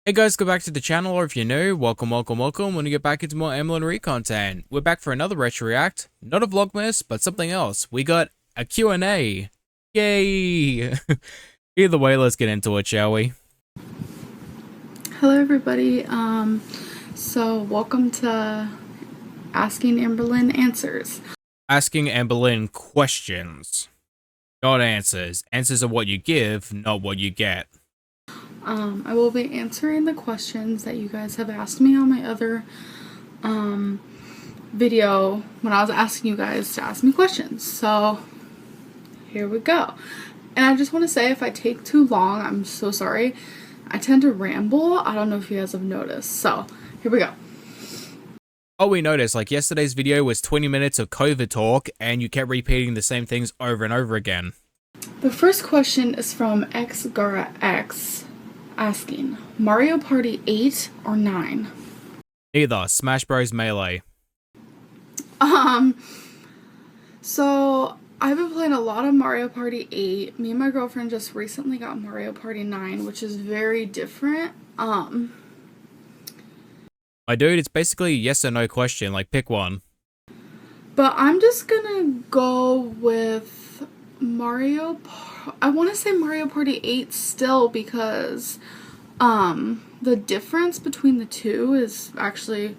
Hey guys, go back to the channel, or if you're new, welcome. When we get back into more Amberlynn Reid content. We're back for another retro react, not a vlogmas, but something else. We got a Q&A. Yay! Either way, let's get into it, shall we? Hello everybody, so welcome to Asking Amberlynn Answers. Asking Amberlynn questions, not answers. Answers are what you give, not what you get. I will be answering the questions that you guys have asked me on my other video when I was asking you guys to ask me questions. So here we go. And I just want to say, if I take too long, I'm so sorry. I tend to ramble. I don't know if you guys have noticed. So here we go. Oh, we noticed, like yesterday's video was 20 minutes of COVID talk, and you kept repeating the same things over and over again. The first question is from XGaraX, asking, Mario Party 8 or 9? Neither. Smash Bros. Melee. So I've been playing a lot of Mario Party 8. Me and my girlfriend just recently got Mario Party 9, which is very different. My dude, it's basically a yes or no question, like pick one. But I'm just gonna go with I want to say Mario Party 8 still, because the difference between the two is actually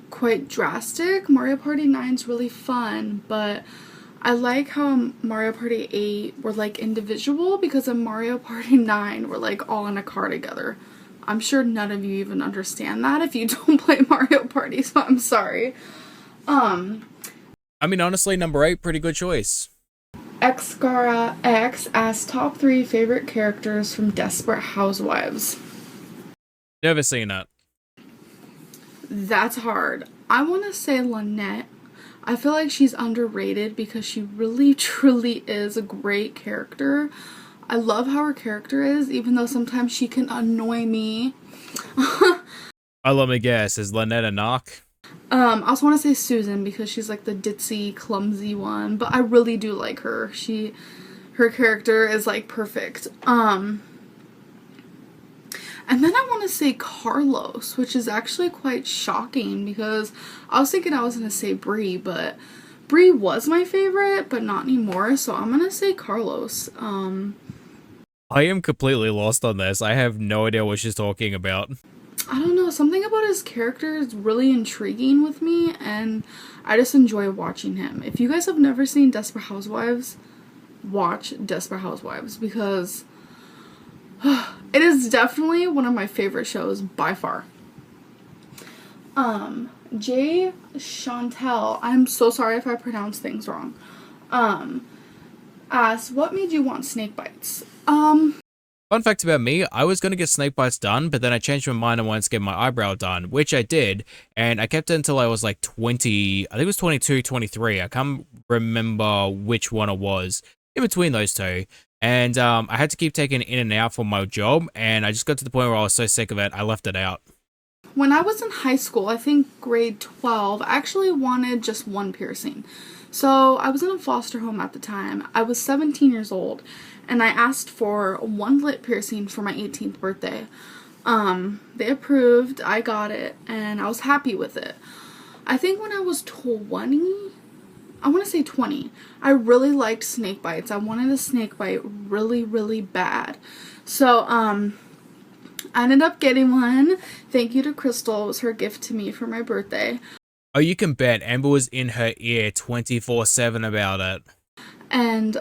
quite drastic. Mario Party 9 is really fun, but I like how Mario Party 8 were like individual, because in Mario Party 9 we're like all in a car together. I'm sure none of you even understand that if you don't play Mario Party, so I'm sorry. I mean, honestly, number 8, pretty good choice. Xgara X asks top 3 favorite characters from Desperate Housewives. Never seen it. That's hard. I want to say Lynette. I feel like she's underrated because she really truly is a great character. I love how her character is, even though sometimes she can annoy me. Let me guess, is Lynette a knock? I also want to say Susan, because she's like the ditzy, clumsy one, but I really do like her. Her character is like perfect. And then I want to say Carlos, which is actually quite shocking, because I was thinking I was going to say Bree, but Bree was my favorite, but not anymore, so I'm going to say Carlos. I am completely lost on this. I have no idea what she's talking about. I don't know, something about his character is really intriguing with me, and I just enjoy watching him. If you guys have never seen Desperate Housewives, watch Desperate Housewives, because it is definitely one of my favorite shows by far. Jay Chantel, I'm so sorry if I pronounce things wrong, asks, what made you want snake bites? Fun fact about me, I was going to get snake bites done, but then I changed my mind and wanted to get my eyebrow done, which I did, and I kept it until I was like 20, I think it was 22, 23, I can't remember which one it was, in between those two, and I had to keep taking it in and out for my job, and I just got to the point where I was so sick of it, I left it out. When I was in high school, I think grade 12, I actually wanted just one piercing. So I was in a foster home at the time. I was 17 years old, and I asked for one lip piercing for my 18th birthday. They approved, I got it, and I was happy with it. I think when I was 20, I want to say 20, I really liked snake bites. I wanted a snake bite really, really bad. So, I ended up getting one. Thank you to Crystal. It was her gift to me for my birthday. Oh, you can bet Amber was in her ear 24/7 about it. And,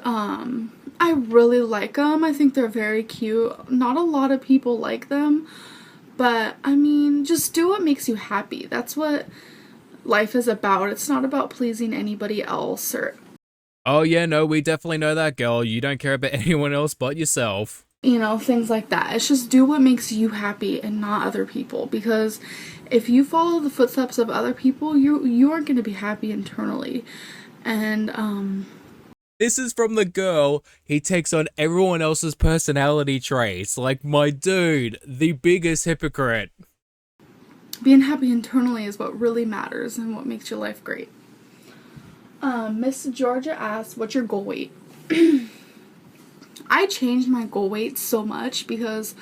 I really like them. I think they're very cute. Not a lot of people like them, but I mean, just do what makes you happy. That's what life is about. It's not about pleasing anybody else or... Oh yeah, no, we definitely know that, girl. You don't care about anyone else but yourself. You know, things like that. It's just do what makes you happy and not other people, because if you follow the footsteps of other people, you aren't going to be happy internally. And this is from the girl. He takes on everyone else's personality traits. Like, my dude, the biggest hypocrite. Being happy internally is what really matters and what makes your life great. Miss Georgia asks, what's your goal weight? I changed my goal weight so much because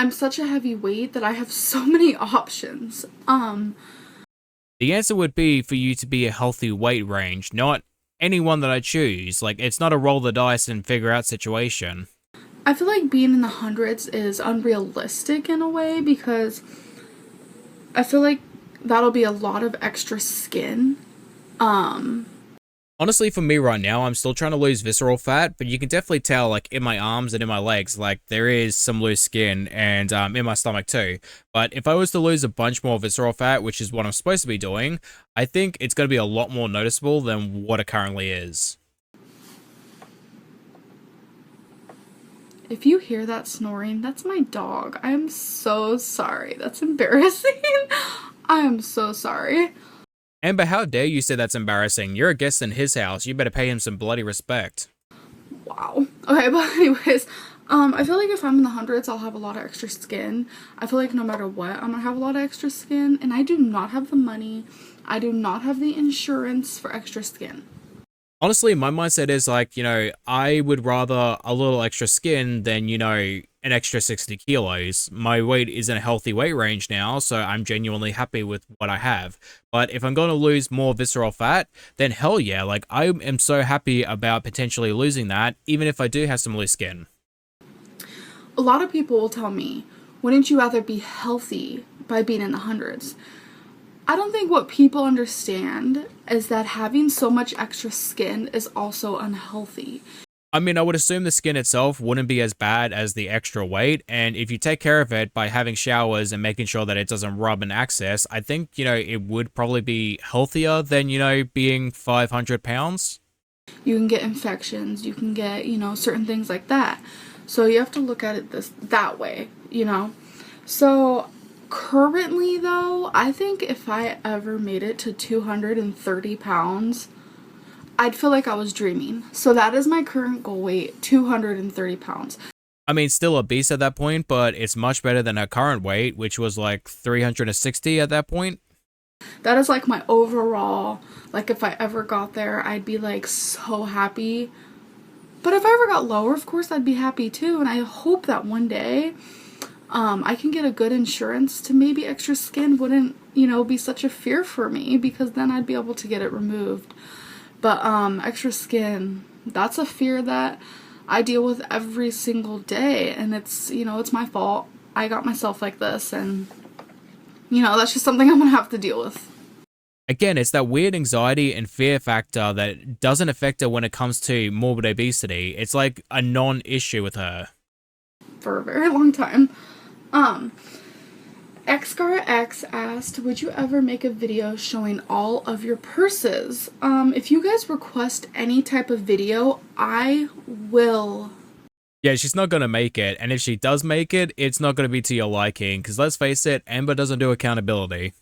I'm such a heavy weight that I have so many options. The answer would be for you to be a healthy weight range, not anyone that I choose. Like, it's not a roll the dice and figure out situation. I feel like being in the hundreds is unrealistic in a way because I feel like that'll be a lot of extra skin. Honestly, for me right now, I'm still trying to lose visceral fat, but you can definitely tell, like, in my arms and in my legs, like, there is some loose skin, and in my stomach too. But if I was to lose a bunch more visceral fat, which is what I'm supposed to be doing, I think it's going to be a lot more noticeable than what it currently is. If you hear that snoring, that's my dog. I am so sorry. That's embarrassing. I am so sorry. Amber, how dare you say that's embarrassing? You're a guest in his house. You better pay him some bloody respect. Wow. Okay, but anyways, I feel like if I'm in the hundreds, I'll have a lot of extra skin. I feel like no matter what, I'm gonna have a lot of extra skin, and I do not have the money. I do not have the insurance for extra skin. Honestly, my mindset is like, I would rather a little extra skin than, an extra 60 kilos. My weight is in a healthy weight range now, so I'm genuinely happy with what I have. But if I'm going to lose more visceral fat, then hell yeah, like I am so happy about potentially losing that, even if I do have some loose skin. A lot of people will tell me, wouldn't you rather be healthy by being in the hundreds? I don't think what people understand is that having so much extra skin is also unhealthy. I mean, I would assume the skin itself wouldn't be as bad as the extra weight, and if you take care of it by having showers and making sure that it doesn't rub and access, I think, it would probably be healthier than, being 500 pounds. You can get infections, you can get, certain things like that. So you have to look at it that way, So currently, though, I think if I ever made it to 230 pounds, I'd feel like I was dreaming. So that is my current goal weight, 230 pounds. I mean, still a beast at that point, but it's much better than her current weight, which was like 360 at that point. That is like my overall, like if I ever got there, I'd be like so happy. But if I ever got lower, of course, I'd be happy too. And I hope that one day I can get a good insurance to maybe extra skin wouldn't, be such a fear for me because then I'd be able to get it removed. But extra skin, that's a fear that I deal with every single day, and it's, it's my fault. I got myself like this, and, that's just something I'm gonna have to deal with. Again, it's that weird anxiety and fear factor that doesn't affect her when it comes to morbid obesity. It's like a non-issue with her. For a very long time. XGarX asked, would you ever make a video showing all of your purses? If you guys request any type of video, I will. Yeah, she's not going to make it, and if she does make it, it's not going to be to your liking, because let's face it, Amber doesn't do accountability.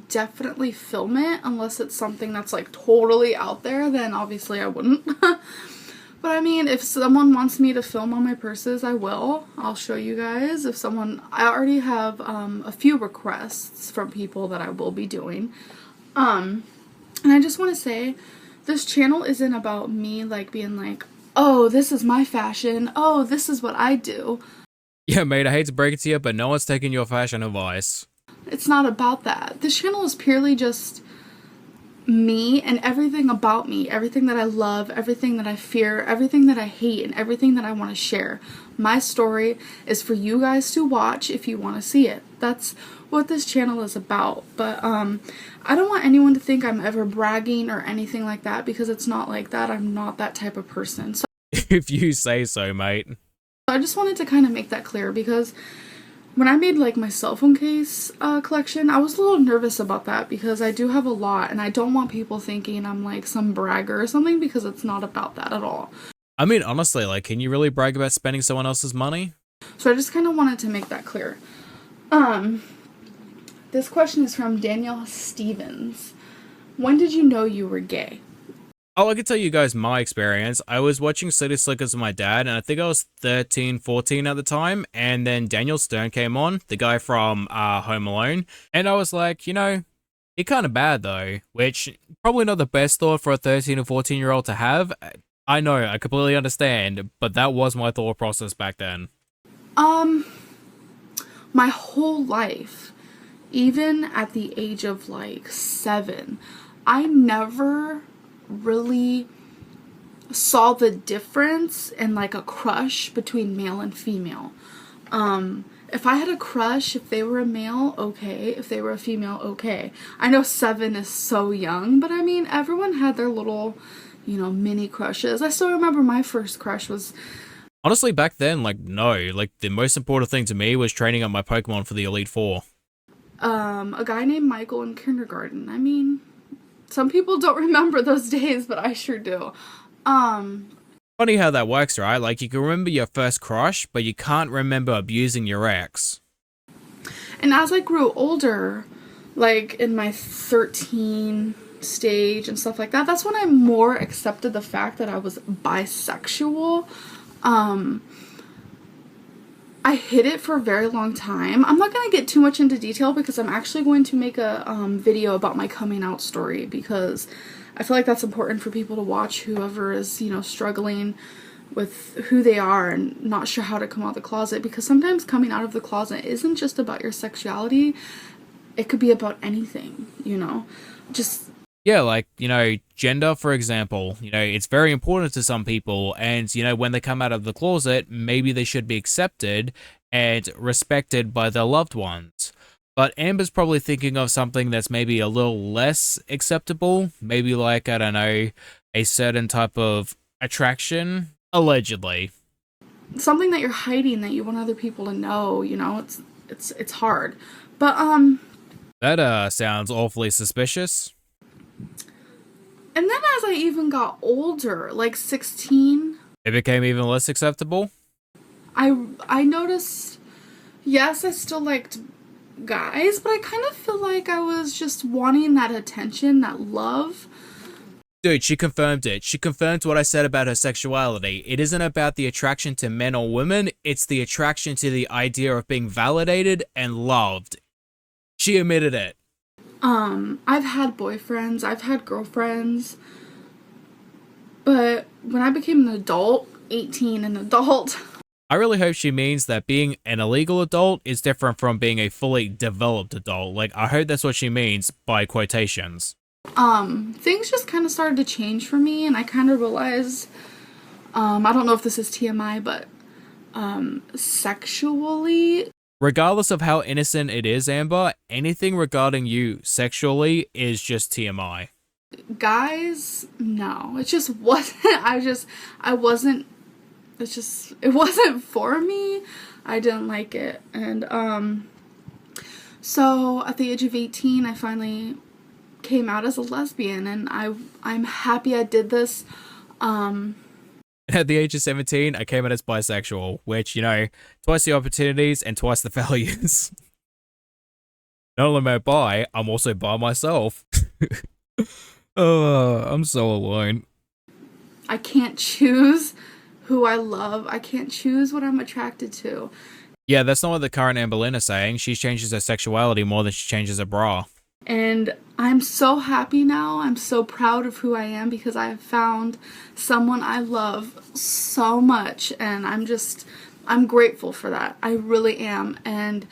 Definitely film it, unless it's something that's like totally out there, then obviously I wouldn't. But I mean, if someone wants me to film on my purses, I will. I'll show you guys. I already have a few requests from people that I will be doing. And I just want to say, this channel isn't about me like being like, oh, this is my fashion. Oh, this is what I do. Yeah, mate, I hate to break it to you, but no one's taking your fashion advice. It's not about that. This channel is purely just me and everything about me, everything that I love, everything that I fear, everything that I hate, and everything that I want to share. My story is for you guys to watch if you want to see it. That's what this channel is about. But I don't want anyone to think I'm ever bragging or anything like that, because it's not like that. I'm not that type of person. So if you say so, mate. I just wanted to kind of make that clear, because when I made like my cell phone case collection, I was a little nervous about that because I do have a lot, and I don't want people thinking I'm like some bragger or something, because it's not about that at all. I mean, honestly, like, can you really brag about spending someone else's money? So I just kind of wanted to make that clear. This question is from Danielle Stevens. When did you know you were gay? Oh, I can tell you guys my experience. I was watching City Slickers with my dad, and I think I was 13, 14 at the time, and then Daniel Stern came on, the guy from Home Alone, and I was like, he kind of bad though, which probably not the best thought for a 13 or 14-year-old to have. I know, I completely understand, but that was my thought process back then. my whole life, even at the age of like 7, I never really saw the difference in like a crush between male and female. If I had a crush, if they were a male, okay. If they were a female, okay. I know 7 is so young, but I mean, everyone had their little, mini crushes. I still remember my first crush was... Honestly, back then, like, no. Like, the most important thing to me was training up my Pokemon for the Elite Four. A guy named Michael in kindergarten. I mean, some people don't remember those days, but I sure do. Funny how that works, right? Like, you can remember your first crush, but you can't remember abusing your ex. And as I grew older, like in my 13 stage and stuff like that, that's when I more accepted the fact that I was bisexual. I hid it for a very long time. I'm not going to get too much into detail because I'm actually going to make a video about my coming out story, because I feel like that's important for people to watch, whoever is, struggling with who they are and not sure how to come out of the closet, because sometimes coming out of the closet isn't just about your sexuality. It could be about anything, just... Yeah, like, gender, for example, it's very important to some people, and, when they come out of the closet, maybe they should be accepted and respected by their loved ones. But Amber's probably thinking of something that's maybe a little less acceptable, maybe like, I don't know, a certain type of attraction, allegedly. Something that you're hiding that you want other people to know, it's hard. But, That, sounds awfully suspicious. And then as I even got older, like 16... It became even less acceptable? I noticed, yes, I still liked guys, but I kind of feel like I was just wanting that attention, that love. Dude, she confirmed it. She confirmed what I said about her sexuality. It isn't about the attraction to men or women, it's the attraction to the idea of being validated and loved. She admitted it. I've had boyfriends, I've had girlfriends, but when I became an adult, 18, an adult... I really hope she means that being an illegal adult is different from being a fully developed adult. Like, I hope that's what she means by quotations. Things just kind of started to change for me, and I kind of realized, I don't know if this is TMI, but, sexually... Regardless of how innocent it is, Amber, anything regarding you sexually is just TMI. Guys, no. It just wasn't, it wasn't for me. I didn't like it. And, so at the age of 18, I finally came out as a lesbian, and I'm happy I did this. At the age of 17, I came out as bisexual, which, twice the opportunities and twice the failures. Not only am I bi, I'm also bi myself. Oh, I'm so alone. I can't choose who I love. I can't choose what I'm attracted to. Yeah, that's not what the current Amberlynn is saying. She changes her sexuality more than she changes her bra. And I'm so happy now. I'm so proud of who I am, because I have found someone I love so much, and I'm grateful for that. I really am. And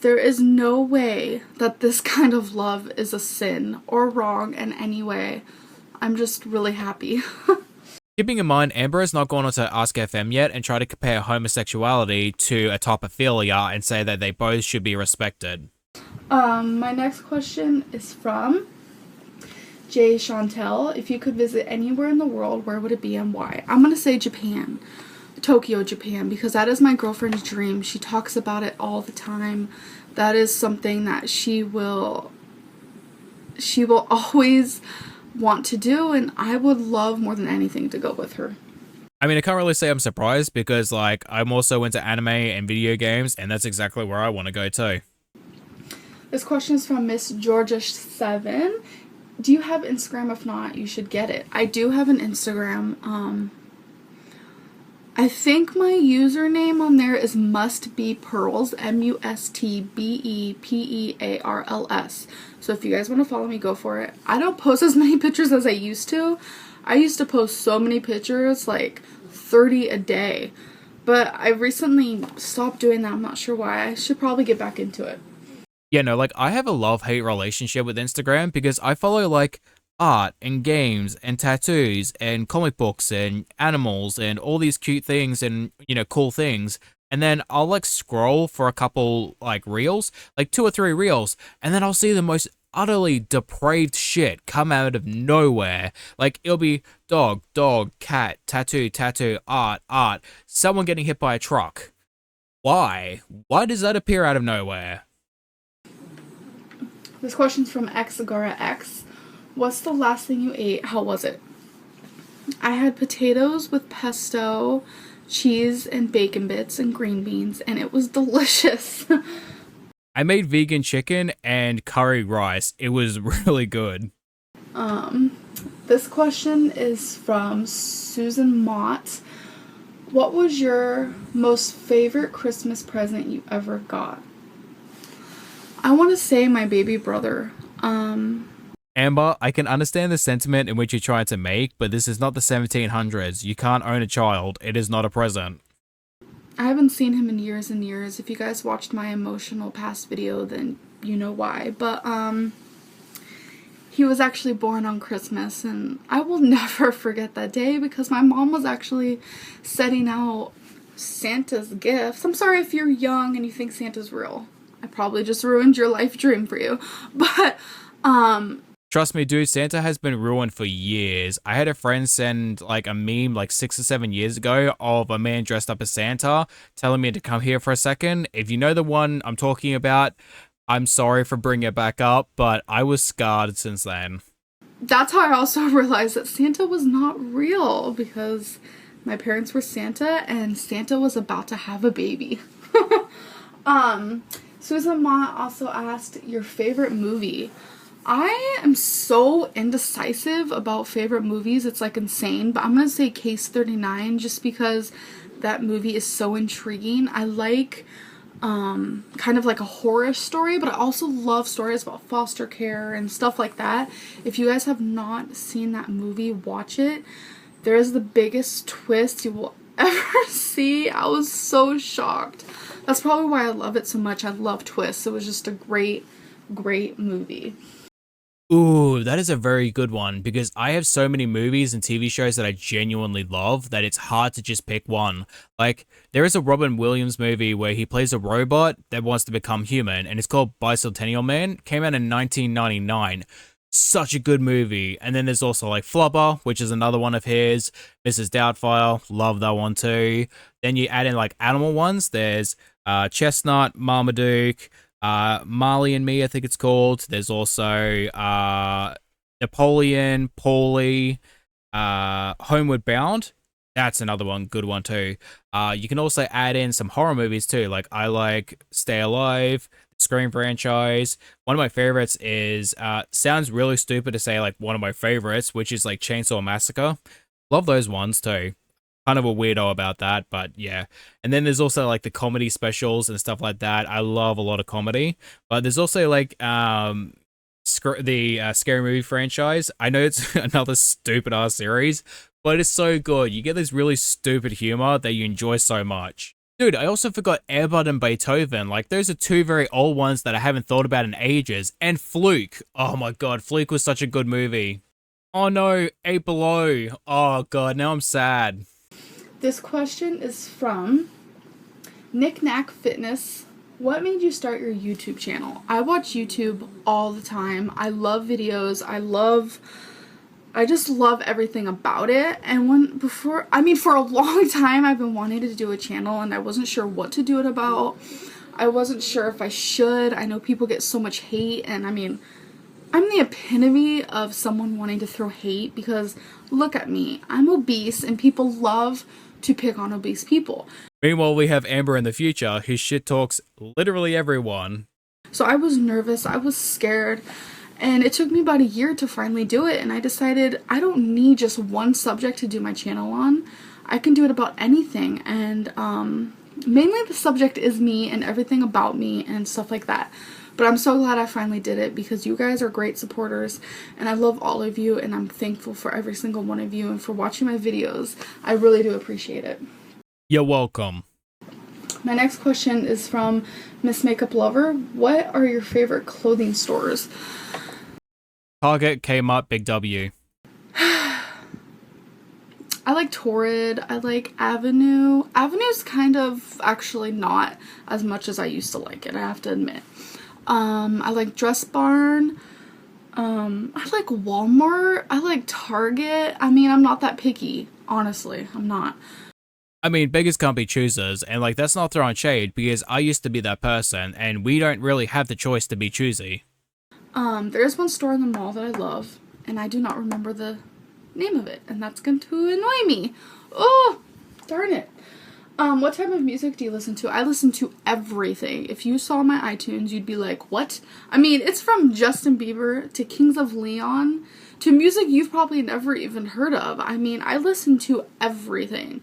there is no way that this kind of love is a sin or wrong in any way. I'm just really happy. Keeping in mind, Amber has not gone onto Ask FM yet and tried to compare homosexuality to a topophilia and say that they both should be respected. My next question is from Jay Chantel. If you could visit anywhere in the world, where would it be and why? I'm going to say Japan. Tokyo, Japan, because that is my girlfriend's dream. She talks about it all the time. That is something that she will always want to do, and I would love more than anything to go with her. I mean, I can't really say I'm surprised, because, I'm also into anime and video games, and that's exactly where I want to go too. This question is from Miss Georgia7. Do you have Instagram? If not, you should get it. I do have an Instagram. I think my username on there is mustbepearls, MUSTBEPEARLS. So if you guys want to follow me, go for it. I don't post as many pictures as I used to. I used to post so many pictures, like 30 a day. But I recently stopped doing that. I'm not sure why. I should probably get back into it. Yeah, no, like I have a love-hate relationship with Instagram because I follow like art and games and tattoos and comic books and animals and all these cute things and cool things. And then I'll like scroll for a couple like reels, like 2 or 3 reels, and then I'll see the most utterly depraved shit come out of nowhere. Like it'll be dog, dog, cat, tattoo, tattoo, art, art, someone getting hit by a truck. Why? Why does that appear out of nowhere? This question's from Xagara X. What's the last thing you ate? How was it? I had potatoes with pesto, cheese, and bacon bits and green beans, and it was delicious. I made vegan chicken and curry rice. It was really good. This question is from Susan Mott. What was your most favorite Christmas present you ever got? I want to say my baby brother. Amber, I can understand the sentiment in which you're trying to make, but this is not the 1700s. You can't own a child. It is not a present. I haven't seen him in years and years. If you guys watched my emotional past video, then you know why. But, he was actually born on Christmas, and I will never forget that day because my mom was actually setting out Santa's gifts. I'm sorry if you're young and you think Santa's real. I probably just ruined your life dream for you. But, Trust me, dude, Santa has been ruined for years. I had a friend send like a meme like 6 or 7 years ago of a man dressed up as Santa telling me to come here for a second. If you know the one I'm talking about, I'm sorry for bringing it back up, but I was scarred since then. that's how I also realized that Santa was not real because my parents were Santa and Santa was about to have a baby. Susan Ma also asked your favorite movie. I am so indecisive about favorite movies. It's like insane, but I'm going to say Case 39 just because that movie is so intriguing. I like kind of like a horror story, but I also love stories about foster care and stuff like that. If you guys have not seen that movie, watch it. There is the biggest twist you will ever see. I was so shocked. That's probably why I love it so much. I love twists. It was just a great, great movie. Ooh, that is a very good one because I have so many movies and TV shows that I genuinely love that it's hard to just pick one. Like, there is a Robin Williams movie where he plays a robot that wants to become human and it's called Bicentennial Man. Came out in 1999. Such a good movie. And then there's also like Flubber, which is another one of his. Mrs. Doubtfire, love that one too. Then you add in like animal ones. There's Chestnut, Marmaduke, Marley and Me, I think it's called. There's also Napoleon, Paulie, Homeward Bound. That's another one, good one too. You can also add in some horror movies too. Like I like Stay Alive, the Scream franchise. One of my favorites is sounds really stupid to say like one of my favorites, which is like Chainsaw Massacre. Love those ones too. Kind of a weirdo about that, but yeah. And then there's also like the comedy specials and stuff like that. I love a lot of comedy, but there's also like the Scary Movie franchise. I know it's another stupid ass series, but it's so good. You get this really stupid humor that you enjoy so much. Dude, I also forgot Air Bud and Beethoven. Like, those are two very old ones that I haven't thought about in ages. And Fluke. Oh my god, Fluke was such a good movie. Oh no, 8 Below. Oh god, now I'm sad. This question is from Knick Knack Fitness. What made you start your YouTube channel? I watch YouTube all the time. I love videos. I just love everything about it. And for a long time I've been wanting to do a channel and I wasn't sure what to do it about. I wasn't sure if I should. I know people get so much hate and I'm the epitome of someone wanting to throw hate because look at me. I'm obese and people love to pick on obese people. Meanwhile, we have Amber in the future who shit talks literally everyone. So I was nervous. I was scared. And it took me about a year to finally do it. And I decided I don't need just one subject to do my channel on. I can do it about anything. And mainly the subject is me and everything about me and stuff like that. But I'm so glad I finally did it because you guys are great supporters and I love all of you and I'm thankful for every single one of you and for watching my videos. I really do appreciate it. You're welcome. My next question is from Miss Makeup Lover. What are your favorite clothing stores? Target, Kmart, Big W. I like Torrid. I like Avenue. Avenue's kind of actually not as much as I used to like it, I have to admit. I like Dress Barn. I like Walmart. I like Target. I mean, I'm not that picky. Honestly, I'm not. I mean, beggars can't be choosers, and like that's not throwing shade because I used to be that person, and we don't really have the choice to be choosy. There is one store in the mall that I love, and I do not remember the name of it, and that's going to annoy me. Oh, darn it. What type of music do you listen to? I listen to everything. If you saw my iTunes, you'd be like, what? I mean, it's from Justin Bieber to Kings of Leon to music you've probably never even heard of. I mean, I listen to everything.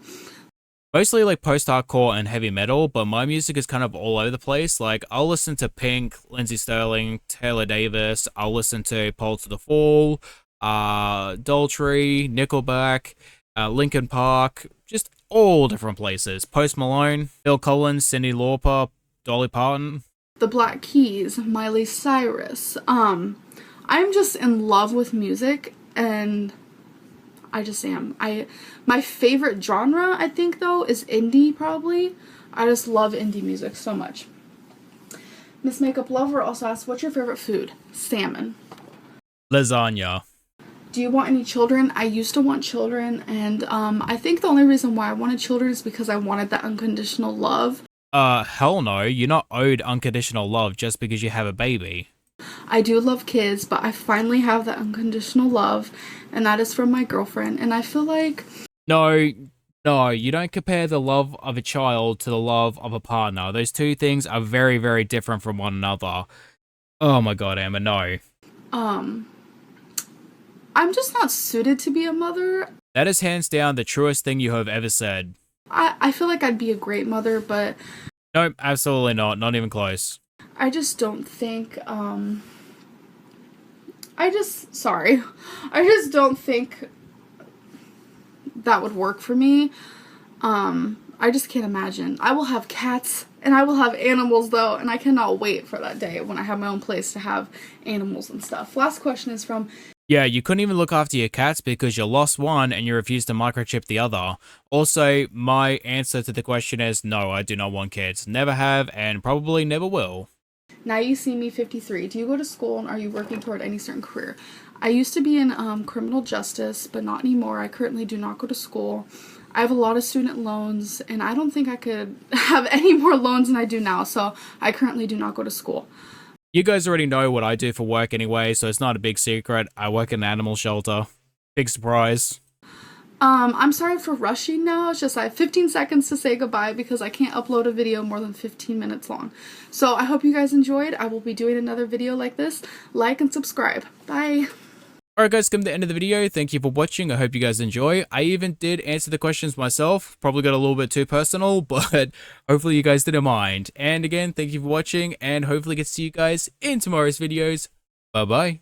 Mostly like post-hardcore and heavy metal, but my music is kind of all over the place. Like, I'll listen to Pink, Lindsey Sterling, Taylor Davis, I'll listen to Pole to the Fall, Daltrey, Nickelback, Linkin Park, just all different places. Post Malone, Phil Collins, Cyndi Lauper, Dolly Parton. The Black Keys, Miley Cyrus. I'm just in love with music, and I just am. My favorite genre, I think, though, is indie, probably. I just love indie music so much. Miss Makeup Lover also asks, what's your favorite food? Salmon. Lasagna. Do you want any children? I used to want children, and I think the only reason why I wanted children is because I wanted that unconditional love. Hell no. You're not owed unconditional love just because you have a baby. I do love kids, but I finally have that unconditional love, and that is from my girlfriend, and I feel like... No, you don't compare the love of a child to the love of a partner. Those two things are very, very different from one another. Oh my god, Amber, no. I'm just not suited to be a mother. That is hands down the truest thing you have ever said. I feel like I'd be a great mother, but... Nope, absolutely not. Not even close. I just don't think, I just don't think that would work for me. I just can't imagine. I will have cats, and I will have animals, though, and I cannot wait for that day when I have my own place to have animals and stuff. Last question is from... Yeah, you couldn't even look after your cats because you lost one and you refused to microchip the other. Also, my answer to the question is no, I do not want kids. Never have, and probably never will. Now you see me 53. Do you go to school, and are you working toward any certain career? I used to be in criminal justice, but not anymore. I currently do not go to school. I have a lot of student loans, and I don't think I could have any more loans than I do now, so I currently do not go to school. You guys already know what I do for work anyway, so it's not a big secret. I work in an animal shelter. Big surprise. I'm sorry for rushing now. It's just I have 15 seconds to say goodbye because I can't upload a video more than 15 minutes long. So I hope you guys enjoyed. I will be doing another video like this. Like and subscribe. Bye. Alright guys, come to the end of the video. Thank you for watching. I hope you guys enjoy. I even did answer the questions myself. Probably got a little bit too personal, but hopefully you guys didn't mind. And again, thank you for watching, and hopefully get to see you guys in tomorrow's videos. Bye bye.